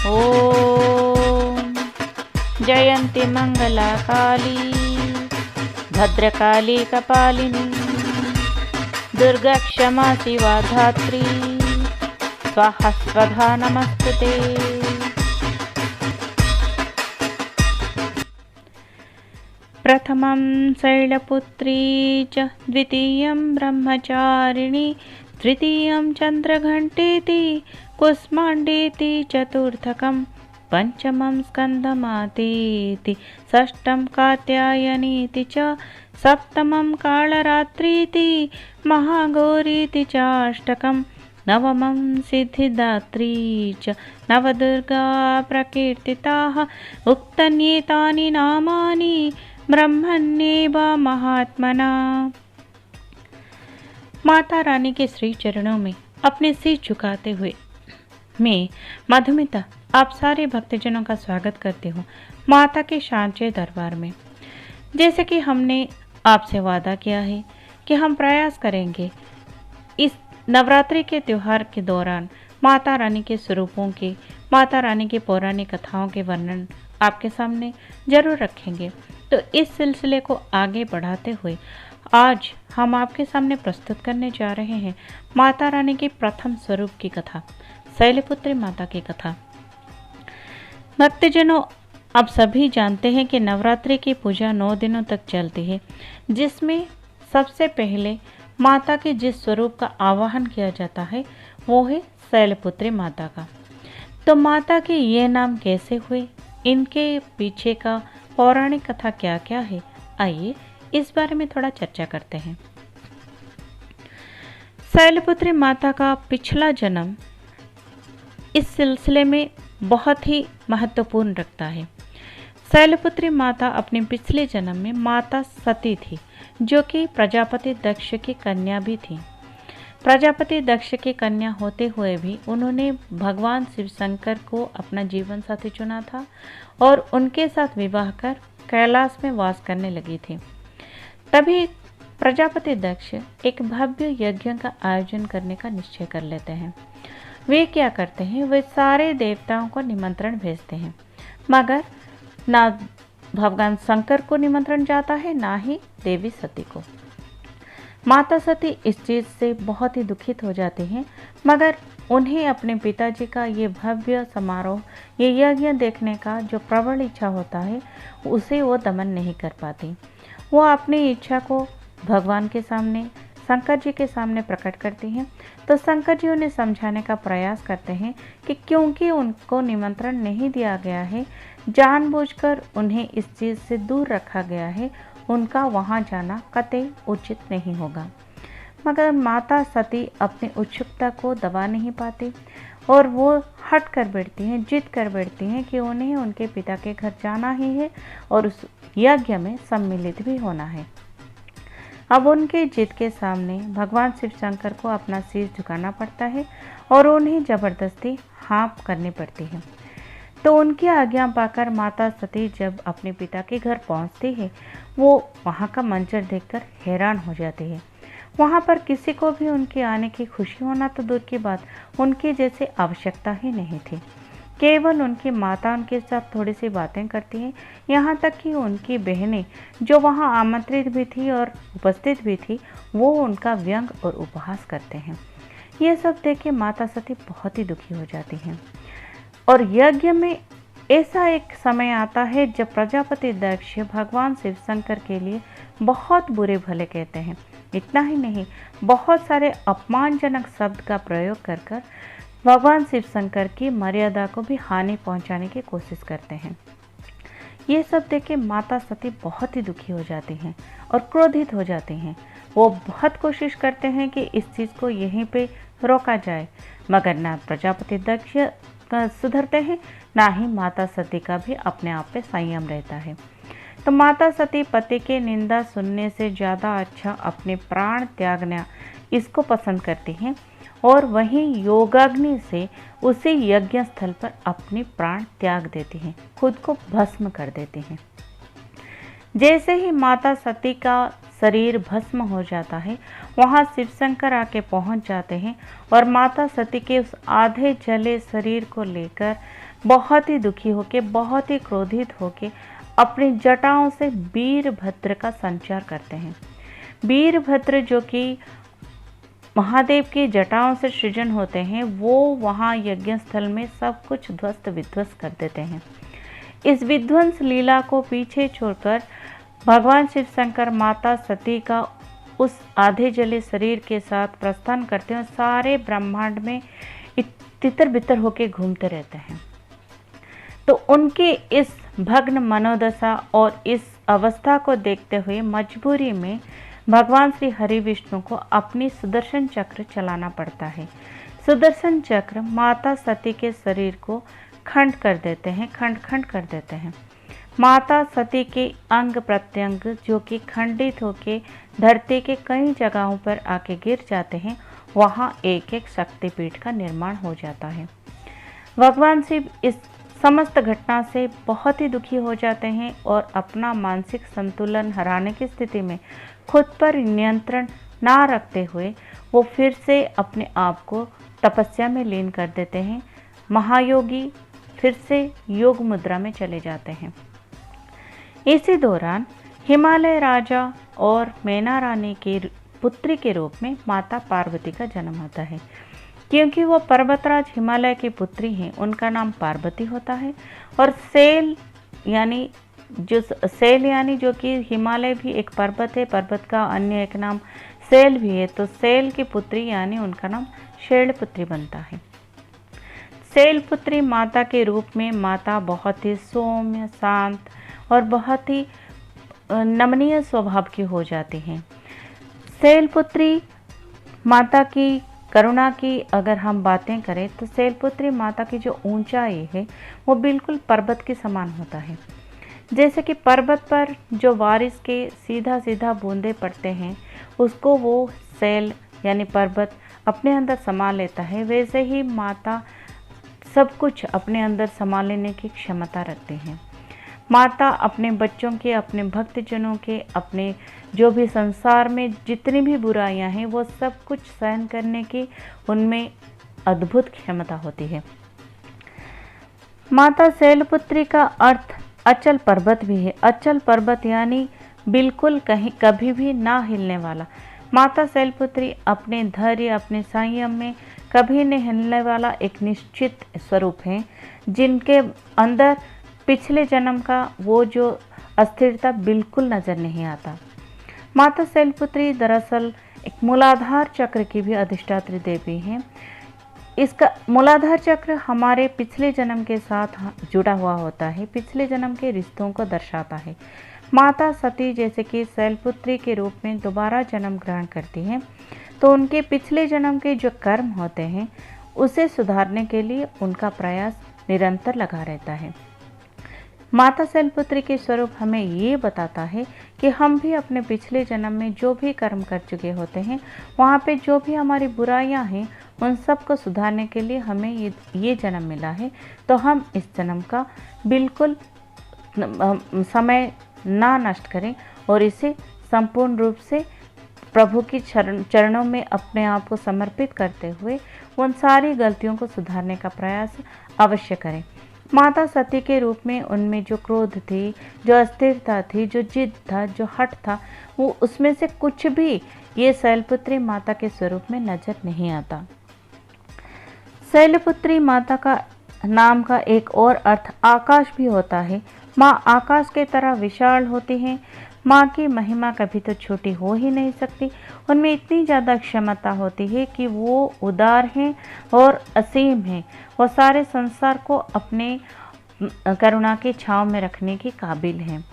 ओम जयंती मंगला काली भद्रकाली कपालिनी दुर्गा क्षमा शिवा धात्री स्वाहा स्वधा नमस्तुते। प्रथमं शैलपुत्री च द्वितीयं ब्रह्मचारिणी तृतीयं चंद्रघंटेति कुष्मांडेति चतुर्थकं पंचमं स्कंदमातेति षष्ठं कात्यायनीति च सप्तमं कालरात्रीति महागौरीति चाष्टकं नवमं सिद्धिदात्री च नवदुर्गा प्रकीर्तिताः उक्तन्येतानि नामानि ब्रह्मण्येव महात्मना। माता रानी के श्री चरणों में अपने सिर झुकाते हुए मैं मधुमिता आप सारे भक्तजनों का स्वागत करती हूँ माता के सांचे दरबार में। जैसे कि हमने आपसे वादा किया है कि हम प्रयास करेंगे इस नवरात्रि के त्यौहार के दौरान माता रानी के स्वरूपों के, माता रानी की पौराणिक कथाओं के वर्णन आपके सामने जरूर रखेंगे। तो इस सिलसिले को आगे बढ़ाते हुए आज हम आपके सामने प्रस्तुत करने जा रहे हैं माता रानी के प्रथम स्वरूप की कथा, शैलपुत्री माता की कथा। भक्तजनों, आप सभी जानते हैं कि नवरात्रि की पूजा 9 दिनों तक चलती है, जिसमें सबसे पहले माता के जिस स्वरूप का आवाहन किया जाता है वो है शैलपुत्री माता का। तो माता के ये नाम कैसे हुए, इनके पीछे का पौराणिक कथा क्या क्या है, आइए इस बारे में थोड़ा चर्चा करते हैं। शैलपुत्री माता का पिछला जन्म इस सिलसिले में बहुत ही महत्वपूर्ण रखता है। शैलपुत्री माता अपने पिछले जन्म में माता सती थी, जो कि प्रजापति दक्ष की कन्या भी थी। प्रजापति दक्ष की कन्या होते हुए भी उन्होंने भगवान शिव शंकर को अपना जीवन साथी चुना था और उनके साथ विवाह कर कैलाश में वास करने लगी थी। तभी प्रजापति दक्ष एक भव्य यज्ञ का आयोजन करने का निश्चय कर लेते हैं। वे क्या करते हैं, वे सारे देवताओं को निमंत्रण भेजते हैं, मगर ना भगवान शंकर को निमंत्रण जाता है, ना ही देवी सती को। माता सती इस चीज़ से बहुत ही दुखित हो जाते हैं, मगर उन्हें अपने पिताजी का ये भव्य समारोह, ये यज्ञ देखने का जो प्रबल इच्छा होता है, उसे वो दमन नहीं कर पाती। वो अपनी इच्छा को भगवान के सामने, शंकर जी के सामने प्रकट करती हैं। तो शंकर जी उन्हें समझाने का प्रयास करते हैं कि क्योंकि उनको निमंत्रण नहीं दिया गया है, जानबूझकर उन्हें इस चीज़ से दूर रखा गया है, उनका वहाँ जाना कतई उचित नहीं होगा। मगर माता सती अपनी उत्सुकता को दबा नहीं पाती और वो हट कर बैठती हैं, जिद कर बैठती हैं कि उन्हें उनके पिता के घर जाना ही है और उस यज्ञ में सम्मिलित भी होना है। अब उनके जिद के सामने भगवान शिव शंकर को अपना शीश झुकाना पड़ता है और उन्हें जबरदस्ती हाँ करनी पड़ती है। तो उनकी आज्ञा पाकर माता सती जब अपने पिता के घर पहुंचती है, वो वहां का मंजर देखकर हैरान हो जाती है। वहां पर किसी को भी उनके आने की खुशी होना तो दूर की बात, उनकी जैसे आवश्यकता ही नहीं थी। केवल उनकी माता उनके साथ थोड़ी सी बातें करती हैं, यहाँ तक कि उनकी बहनें जो वहाँ आमंत्रित भी थी और उपस्थित भी थी, वो उनका व्यंग और उपहास करते हैं। ये सब देख के माता सती बहुत ही दुखी हो जाती हैं। और यज्ञ में ऐसा एक समय आता है जब प्रजापति दक्ष भगवान शिव शंकर के लिए बहुत बुरे भले कहते हैं। इतना ही नहीं, बहुत सारे अपमानजनक शब्द का प्रयोग कर कर भगवान शिव शंकर की मर्यादा को भी हानि पहुंचाने की कोशिश करते हैं। ये सब देख के माता सती बहुत ही दुखी हो जाती हैं और क्रोधित हो जाती हैं। वो बहुत कोशिश करते हैं कि इस चीज़ को यहीं पे रोका जाए, मगर ना प्रजापति दक्ष सुधरते हैं, ना ही माता सती का भी अपने आप पे संयम रहता है। तो माता सती पति के निंदा सुनने से ज़्यादा अच्छा अपने प्राण त्यागना इसको पसंद करती हैं और वहीं योगाग्नि से उसी यज्ञ स्थल पर अपने प्राण त्याग देती हैं, खुद को भस्म कर देती हैं। जैसे ही माता सती का शरीर भस्म हो जाता है, वहाँ शिव शंकर आके पहुँच जाते हैं और माता सती के उस आधे जले शरीर को लेकर बहुत ही दुखी होके, बहुत ही क्रोधित होके अपनी जटाओं से वीरभद्र का संचार करते हैं। वीरभद्र जो कि महादेव की जटाओं से सृजन होते हैं, वो वहाँ यज्ञ स्थल में सब कुछ ध्वस्त विध्वस्त कर देते हैं। इस विध्वंस लीला को पीछे छोड़कर भगवान शिव शंकर माता सती का उस आधे जले शरीर के साथ प्रस्थान करते हैं, सारे ब्रह्मांड में तितर बितर होके घूमते रहते हैं। तो उनके इस भग्न मनोदशा और इस अवस्था को देखते हुए मजबूरी में भगवान श्री हरि विष्णु को अपनी सुदर्शन चक्र चलाना पड़ता है। सुदर्शन चक्र माता सती के शरीर को खंड कर देते हैं, खंड खंड कर देते हैं। माता सती के अंग प्रत्यंग जो कि खंडित होके धरती के कई जगहों पर आके गिर जाते हैं, वहाँ एक एक शक्तिपीठ का निर्माण हो जाता है। भगवान शिव इस समस्त घटना से बहुत ही दुखी हो जाते हैं और अपना मानसिक संतुलन हराने की स्थिति में खुद पर नियंत्रण ना रखते हुए वो फिर से अपने आप को तपस्या में लीन कर देते हैं। महायोगी फिर से योग मुद्रा में चले जाते हैं। इसी दौरान हिमालय राजा और मैना रानी की पुत्री के रूप में माता पार्वती का जन्म होता है। क्योंकि वो पर्वतराज हिमालय की पुत्री हैं, उनका नाम पार्वती होता है। और सेल यानी जो कि हिमालय भी एक पर्वत है, पर्वत का अन्य एक नाम सेल भी है, तो सेल की पुत्री यानी उनका नाम शैलपुत्री बनता है। शैलपुत्री माता के रूप में माता बहुत ही सौम्य, शांत और बहुत ही नमनीय स्वभाव की हो जाती हैं। शैलपुत्री माता की करुणा की अगर हम बातें करें तो शैलपुत्री माता की जो ऊंचाई है वो बिल्कुल पर्वत के समान होता है। जैसे कि पर्वत पर जो बारिश के सीधा सीधा बूंदे पड़ते हैं, उसको वो शैल यानी पर्वत अपने अंदर समा लेता है, वैसे ही माता सब कुछ अपने अंदर समा लेने की क्षमता रखती हैं। माता अपने बच्चों के, अपने भक्तजनों के, अपने जो भी संसार में जितनी भी बुराइयां हैं वो सब कुछ सहन करने की उनमें अद्भुत क्षमता होती है। माता शैलपुत्री का अर्थ अचल पर्वत भी है। अचल पर्वत यानी बिल्कुल कहीं कभी भी ना हिलने वाला। माता शैलपुत्री अपने धैर्य, अपने संयम में कभी नहीं हिलने वाला एक निश्चित स्वरूप है, जिनके अंदर पिछले जन्म का वो जो अस्थिरता बिल्कुल नजर नहीं आता। माता शैलपुत्री दरअसल एक मूलाधार चक्र की भी अधिष्ठात्री देवी हैं। इसका मूलाधार चक्र हमारे पिछले जन्म के साथ जुड़ा हुआ होता है, पिछले जन्म के रिश्तों को दर्शाता है। माता सती जैसे कि शैलपुत्री के रूप में दोबारा जन्म ग्रहण करती हैं, तो उनके पिछले जन्म के जो कर्म होते हैं उसे सुधारने के लिए उनका प्रयास निरंतर लगा रहता है। माता शैलपुत्री के स्वरूप हमें ये बताता है कि हम भी अपने पिछले जन्म में जो भी कर्म कर चुके होते हैं, वहाँ पे जो भी हमारी बुराइयाँ हैं उन सब को सुधारने के लिए हमें ये जन्म मिला है। तो हम इस जन्म का बिल्कुल समय ना नष्ट करें और इसे संपूर्ण रूप से प्रभु की चरणों में अपने आप को समर्पित करते हुए उन सारी गलतियों को सुधारने का प्रयास अवश्य करें। माता सती के रूप में उनमें जो क्रोध थी, जो अस्थिरता थी, जो जिद था, जो हट था, वो उसमें से कुछ भी ये शैलपुत्री माता के स्वरूप में नजर नहीं आता। शैलपुत्री माता का नाम का एक और अर्थ आकाश भी होता है। माँ आकाश के तरह विशाल होती हैं। माँ की महिमा कभी तो छोटी हो ही नहीं सकती। उनमें इतनी ज़्यादा क्षमता होती है कि वो उदार हैं और असीम हैं। वो सारे संसार को अपने करुणा की छाँव में रखने की काबिल हैं।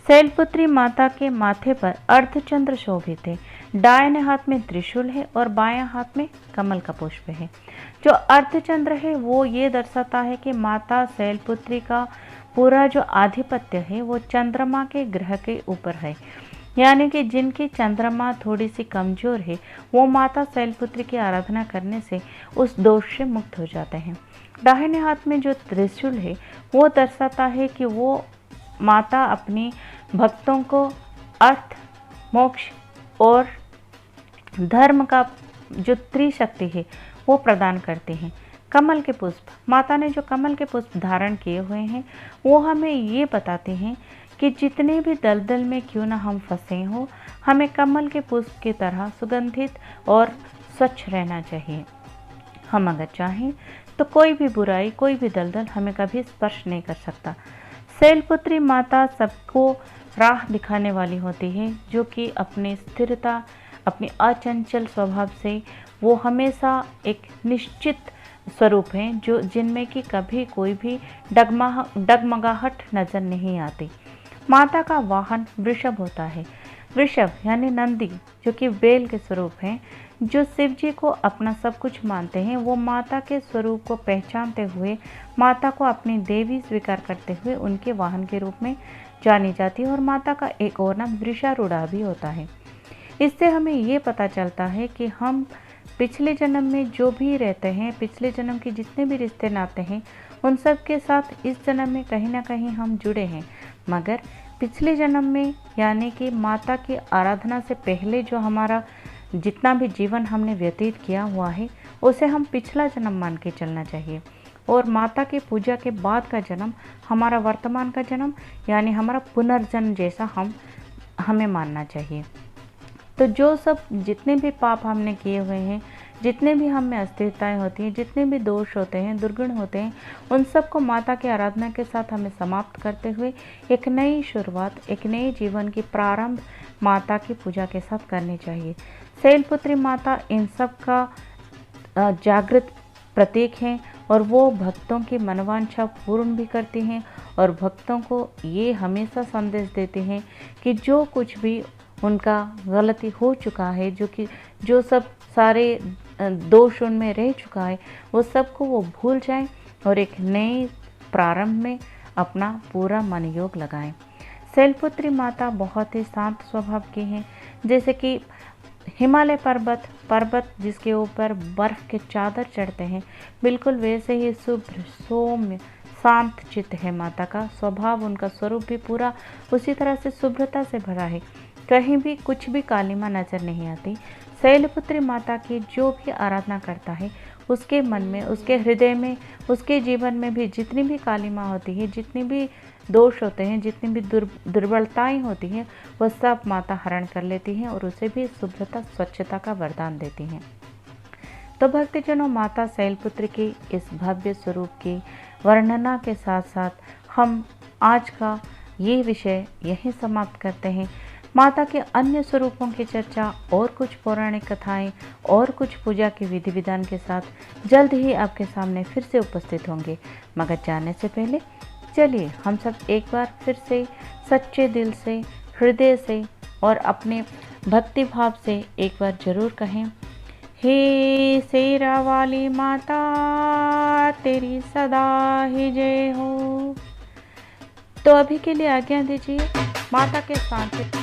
शैलपुत्री माता के माथे पर अर्धचंद्र शोभित है। दाहिने हाथ में त्रिशूल है और बाएं हाथ में कमल का पुष्प है। जो अर्धचंद्र है वो ये दर्शाता है कि माता शैलपुत्री का पूरा जो आधिपत्य है वो चंद्रमा के ग्रह के ऊपर है, यानी कि जिनकी चंद्रमा थोड़ी सी कमजोर है वो माता शैलपुत्री की आराधना करने से उस दोष से मुक्त हो जाते हैं। दाहिने हाथ में जो त्रिशूल है वो दर्शाता है कि वो माता अपनी भक्तों को अर्थ, मोक्ष और धर्म का जो त्रिशक्ति है वो प्रदान करते हैं। कमल के पुष्प, माता ने जो कमल के पुष्प धारण किए हुए हैं वो हमें ये बताते हैं कि जितने भी दलदल में क्यों ना हम फंसे हों, हमें कमल के पुष्प की तरह सुगंधित और स्वच्छ रहना चाहिए। हम अगर चाहें तो कोई भी बुराई, कोई भी दलदल हमें कभी स्पर्श नहीं कर सकता। शैलपुत्री माता सबको राह दिखाने वाली होती है, जो कि अपनी स्थिरता, अपनी अचंचल स्वभाव से वो हमेशा एक निश्चित स्वरूप हैं, जो जिनमें कि कभी कोई भी डगमगाहट नजर नहीं आती। माता का वाहन वृषभ होता है। वृषभ यानी नंदी, जो कि बैल के स्वरूप हैं, जो शिव जी को अपना सब कुछ मानते हैं, वो माता के स्वरूप को पहचानते हुए माता को अपनी देवी स्वीकार करते हुए उनके वाहन के रूप में जानी जाती है। और माता का एक और नाम वृषारूढ़ा भी होता है। इससे हमें ये पता चलता है कि हम पिछले जन्म में जो भी रहते हैं, पिछले जन्म के जितने भी रिश्ते नाते हैं, उन सब के साथ इस जन्म में कहीं ना कहीं हम जुड़े हैं। मगर पिछले जन्म में यानी कि माता की आराधना से पहले जो हमारा जितना भी जीवन हमने व्यतीत किया हुआ है, उसे हम पिछला जन्म मान के चलना चाहिए। और माता की पूजा के बाद का जन्म हमारा वर्तमान का जन्म यानी हमारा पुनर्जन्म जैसा हमें मानना चाहिए। तो जो सब जितने भी पाप हमने किए हुए हैं, जितने भी हम में अस्थिरताएँ होती हैं, जितने भी दोष होते हैं, दुर्गुण होते हैं, उन सबको माता की आराधना के साथ हमें समाप्त करते हुए एक नई शुरुआत, एक नए जीवन की प्रारंभ माता की पूजा के साथ करनी चाहिए। शैलपुत्री माता इन सब का जागृत प्रतीक हैं और वो भक्तों की मनोवांछा पूर्ण भी करती हैं और भक्तों को ये हमेशा संदेश देते हैं कि जो कुछ भी उनका गलती हो चुका है, जो सब सारे दोष उनमें रह चुका है, वो सबको वो भूल जाएं और एक नए प्रारंभ में अपना पूरा मन योग लगाएं। शैलपुत्री माता बहुत ही शांत स्वभाव की हैं। जैसे कि हिमालय पर्वत जिसके ऊपर बर्फ के चादर चढ़ते हैं, बिल्कुल वैसे ही शुभ्र सौम्य शांत चित्त है माता का स्वभाव। उनका स्वरूप भी पूरा उसी तरह से शुभ्रता से भरा है, कहीं भी कुछ भी कालिमा नजर नहीं आती। शैलपुत्री माता की जो भी आराधना करता है, उसके मन में, उसके हृदय में, उसके जीवन में भी जितनी भी कालिमा होती है, जितनी भी दोष होते हैं, जितनी भी दुर्बलताएं होती हैं, वह सब माता हरण कर लेती हैं और उसे भी शुभ्रता स्वच्छता का वरदान देती हैं। तो भक्तजनों, माता शैलपुत्री की इस भव्य स्वरूप की वर्णना के साथ साथ हम आज का ये विषय यहीं समाप्त करते हैं। माता के अन्य स्वरूपों की चर्चा और कुछ पौराणिक कथाएं और कुछ पूजा के विधि विधान के साथ जल्द ही आपके सामने फिर से उपस्थित होंगे। मगर जाने से पहले चलिए हम सब एक बार फिर से सच्चे दिल से, हृदय से और अपने भक्ति भाव से एक बार जरूर कहें, हे शेरा वाली माता तेरी सदा ही जय हो। तो अभी के लिए आज्ञा दीजिए। माता के सांकेत